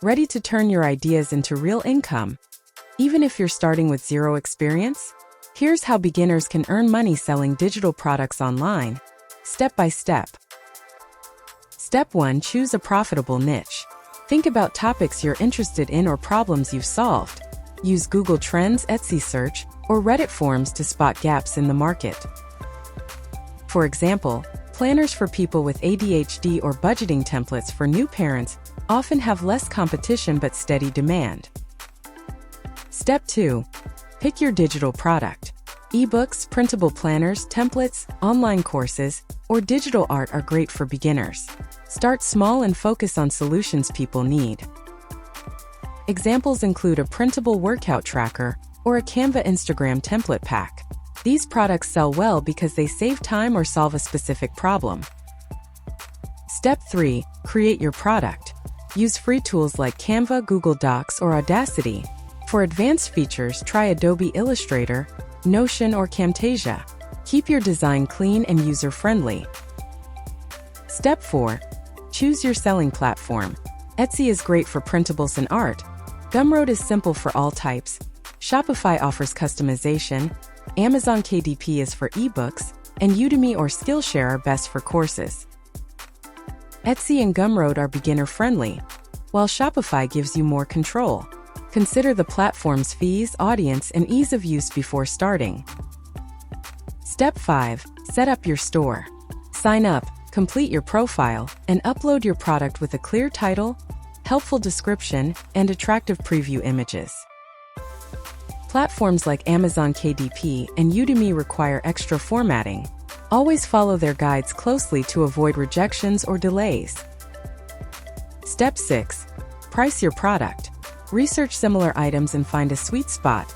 ready to turn your ideas into real income. Even if you're starting with zero experience, here's how beginners can earn money selling digital products online, step by step. Step 1. Choose a profitable niche. Think about topics you're interested in or problems you've solved. Use Google Trends, Etsy search, or Reddit forums to spot gaps in the market. For example, planners for people with ADHD or budgeting templates for new parents often have less competition but steady demand. Step 2. Pick your digital product. Ebooks, printable planners, templates, online courses, or digital art are great for beginners. Start small and focus on solutions people need. Examples include a printable workout tracker or a Canva Instagram template pack. These products sell well because they save time or solve a specific problem. Step 3. Create your product. Use free tools like Canva, Google Docs, or Audacity. For advanced features, try Adobe Illustrator, Notion, or Camtasia. Keep your design clean and user-friendly. Step 4. Choose your selling platform. Etsy is great for printables and art. Gumroad is simple for all types. Shopify offers customization. Amazon KDP is for ebooks, and Udemy or Skillshare are best for courses. Etsy and Gumroad are beginner-friendly, while Shopify gives you more control. Consider the platform's fees, audience, and ease of use before starting. Step 5. Set up your store. Sign up, complete your profile, and upload your product with a clear title, helpful description, and attractive preview images. Platforms like Amazon KDP and Udemy require extra formatting. Always follow their guides closely to avoid rejections or delays. Step 6. Price your product. Research similar items and find a sweet spot.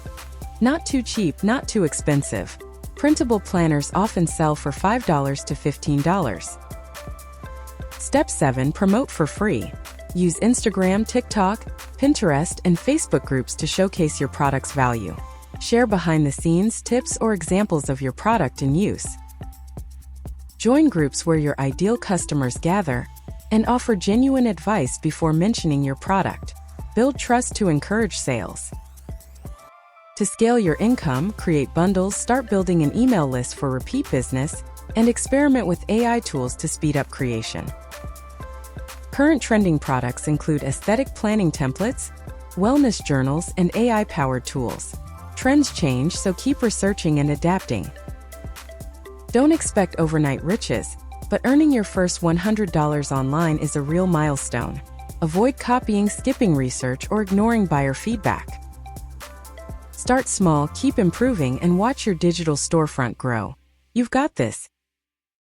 Not too cheap, not too expensive. Printable planners often sell for $5 to $15. Step 7. Promote for free. Use Instagram, TikTok, Pinterest, and Facebook groups to showcase your product's value. Share behind-the-scenes tips or examples of your product in use. Join groups where your ideal customers gather and offer genuine advice before mentioning your product. Build trust to encourage sales. To scale your income, create bundles, start building an email list for repeat business, and experiment with AI tools to speed up creation. Current trending products include aesthetic planning templates, wellness journals, and AI-powered tools. Trends change, so keep researching and adapting. Don't expect overnight riches, but earning your first $100 online is a real milestone. Avoid copying, skipping research, or ignoring buyer feedback. Start small, keep improving, and watch your digital storefront grow. You've got this.